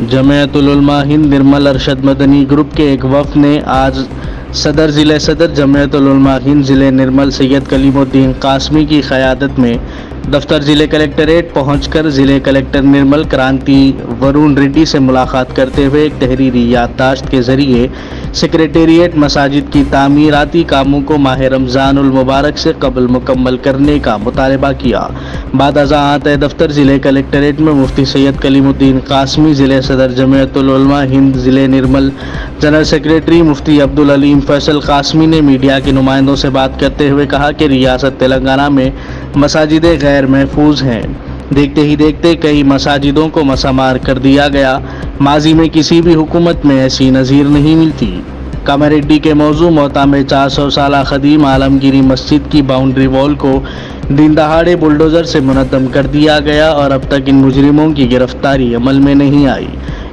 जमियत उल-उलमा हिंद निर्मल Arshad Madani group के एक वफ़द ने आज ज़िला सदर जमियत उल-उलमा हिंद ज़िले निर्मल सैयद कलीमुद्दीन कासमी की क़यादत में दफ्तर ज़िले कलेक्ट्रेट पहुंचकर ज़िले कलेक्टर निर्मल क्रांति वरुण रेड्डी से मुलाकात करते हुए एक तहरीरी याददाश्त के ज़रिए सेक्रेटेरिएट मसाजिद की तामीराती कामों को माह रमज़ानुल मुबारक से कबल मुकम्मल करने का मुतालबा किया। बाद अज़ा आते दफ्तर ज़िले कलेक्ट्रेट में मुफ्ती सैयद कलीमुद्दीन कासमी, ज़िले सदर जमियत उल-उलमा हिंद ज़िले निर्मल, जनरल सेक्रेटरी मुफ्ती अब्दुल अलीम फैसल कासमी ने मीडिया के नुमाइंदों से बात करते हुए कहा कि रियासत तेलंगाना में मसाजिदें गैर महफूज हैं। देखते ही देखते कई मसाजिदों को मसामार कर दिया गया। माजी में किसी भी हुकूमत में ऐसी नज़ीर नहीं मिलती। कामारेड्डी के मौजू मोहता में 400 साला खदीम आलमगीरी मस्जिद की बाउंड्री वॉल को दिन दहाड़े बुलडोज़र से मुनद्दम कर दिया गया और अब तक इन मुजरिमों की गिरफ्तारी अमल में नहीं आई।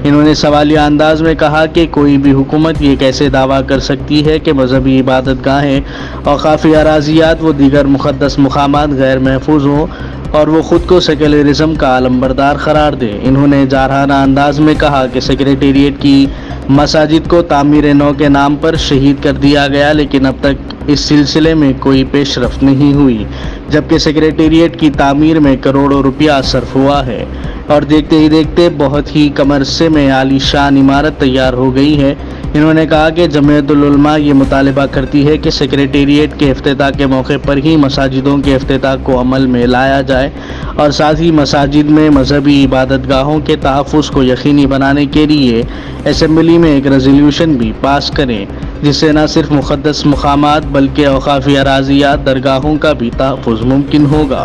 इन्होंने सवालिया अंदाज में कहा कि कोई भी हुकूमत ये कैसे दावा कर सकती है कि मजहबी इबादत गाहें और काफ़ी अराजियात व दीगर मुक़द्दस मुकामात गैर महफूज हों और वो ख़ुद को सेकुलरिज़म का आलमबरदार करार दें। इन्होंने जारहाना अंदाज में कहा कि सेक्रेटेरिएट की मसाजिद को तामीर नौ के नाम पर शहीद कर दिया गया, लेकिन अब तक इस सिलसिले में कोई पेशरफ्त नहीं हुई, जबकि सेक्रेटेरिएट की तामीर में करोड़ों रुपया सर्फ हुआ है और देखते ही देखते बहुत ही कम अरसे में आलीशान इमारत तैयार हो गई है। इन्होंने कहा कि जमियत उल-उलमा ये मुतालबा करती है कि सेक्रेटेरिएट के इफ्तिताह के मौके पर ही मसाजिदों के इफ्तिताह को अमल में लाया जाए और साथ ही मसाजिद में मजहबी इबादत गाहों के तहफ़्फ़ुज़ को यकीनी बनाने के लिए असम्बली में एक रेजोल्यूशन भी पास करें, जिससे न सिर्फ मुक़द्दस मुकामात बल्कि औक़ाफ़ी अराज़ियात दरगाहों का भी तहफ़्फ़ुज़ मुमकिन होगा।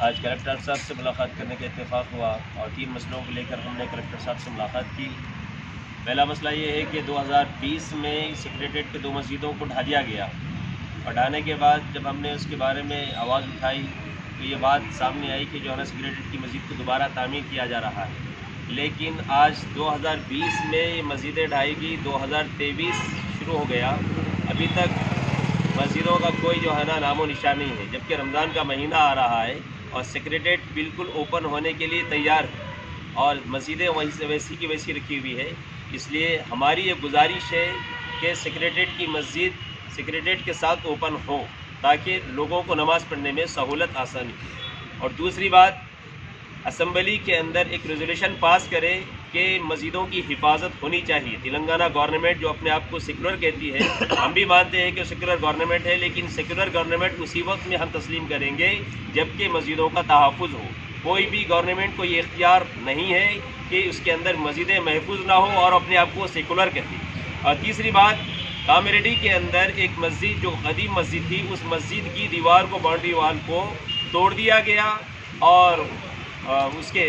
आज कलेक्टर साहब से मुलाकात करने का इत्तेफाक हुआ और 3 मसलों को लेकर हमने कलेक्टर साहब से मुलाकात की। पहला मसला ये है कि 2020 में सेक्रेटेरिएट के 2 मस्जिदों को ढा दिया गया और ढाने के बाद जब हमने उसके बारे में आवाज़ उठाई तो ये बात सामने आई कि जो है ना सेक्रेटेरिएट की मस्जिद को दोबारा तामीर किया जा रहा है। लेकिन आज 2020 में मस्जिदें ढाएगी, 2023 शुरू हो गया, अभी तक मस्जिदों का कोई जो है ना नामो निशान नहीं है, जबकि रमज़ान का महीना आ रहा है और सेक्रेटेरिएट बिल्कुल ओपन होने के लिए तैयार है और मस्जिदें वहीं से वैसी की वैसी रखी हुई है। इसलिए हमारी ये गुजारिश है कि सेक्रेटेरिएट की मस्जिद सेक्रेटेरिएट के साथ ओपन हो ताकि लोगों को नमाज़ पढ़ने में सहूलत आसानी हो। और दूसरी बात, असम्बली के अंदर एक रेजोल्यूशन पास करे कि मस्जिदों की हिफाजत होनी चाहिए। तेलंगाना गवर्नमेंट जो अपने आप को सेकुलर कहती है, हम भी मानते हैं कि सेकुलर गवर्नमेंट है, लेकिन सेकुलर गवर्नमेंट उसी वक्त में हम तस्लीम करेंगे जबकि मस्जिदों का तहफ़्फ़ुज़ हो। कोई भी गवर्नमेंट को ये इख्तियार नहीं है कि उसके अंदर मस्जिदें महफूज ना हो और अपने आप को सेकुलर कहती। और तीसरी बात, कामारेड्डी के अंदर एक मस्जिद जो कदीम मस्जिद थी, उस मस्जिद की दीवार को, बाउंड्री वाल को तोड़ दिया गया और उसके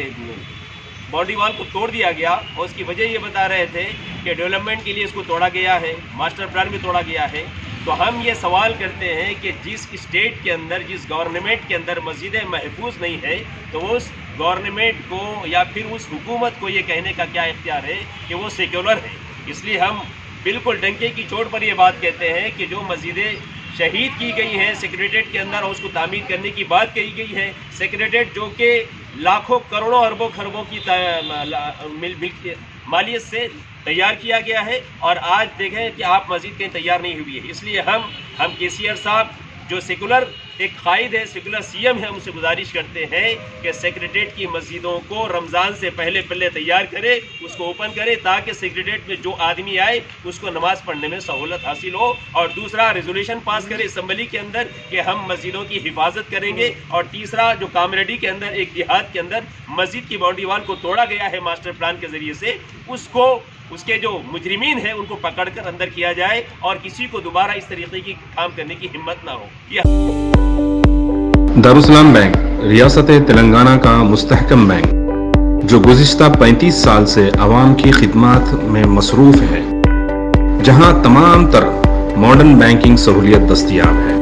बाउंड्री वाल को तोड़ दिया गया और उसकी वजह ये बता रहे थे कि डेवलपमेंट के लिए इसको तोड़ा गया है, मास्टर प्लान भी तोड़ा गया है। तो हम ये सवाल करते हैं कि जिस स्टेट के अंदर, जिस गवर्नमेंट के अंदर मस्जिदें महफूज नहीं है, तो उस गवर्नमेंट को या फिर उस हुकूमत को ये कहने का क्या इख्तियार है कि वो सेक्युलर है। इसलिए हम बिल्कुल डंके की चोट पर ये बात कहते हैं कि जो मस्जिदें शहीद की गई हैं सेक्रेटेरिएट के अंदर और उसको तामीर करने की बात कही गई है, सेक्रेटेरिएट जो कि लाखों करोड़ों अरबों खरबों की मालियत से तैयार किया गया है और आज देखें कि आप मस्जिद कहीं तैयार नहीं हुई है। इसलिए हम केसीआर साहब जो सेकुलर एक कायद है, सेकुलर सीएम है, उनसे गुजारिश करते हैं कि सेक्रेटेरिएट की मस्जिदों को रमज़ान से पहले तैयार करे, उसको ओपन करे ताकि सेक्रेटेरिएट में जो आदमी आए उसको नमाज़ पढ़ने में सहूलत हासिल हो। और दूसरा, रेजोल्यूशन पास करे असम्बली के अंदर कि हम मस्जिदों की हिफाजत करेंगे। और तीसरा, जो कामारेड्डी के अंदर एक देहात के अंदर मस्जिद की बाउंड्री वाल को तोड़ा गया है मास्टर प्लान के ज़रिए से, उसको उसके जो मुजरिमीन हैं उनको पकड़कर अंदर किया जाए और किसी को दोबारा इस तरीके की काम करने की हिम्मत ना हो। दारुस्सलाम बैंक रियासत तेलंगाना का मुस्तहकम बैंक जो गुज़िश्ता 35 साल से आवाम की खिदमत में मसरूफ़ है, जहां तमाम तर मॉडर्न बैंकिंग सहूलियत दस्तयाब है।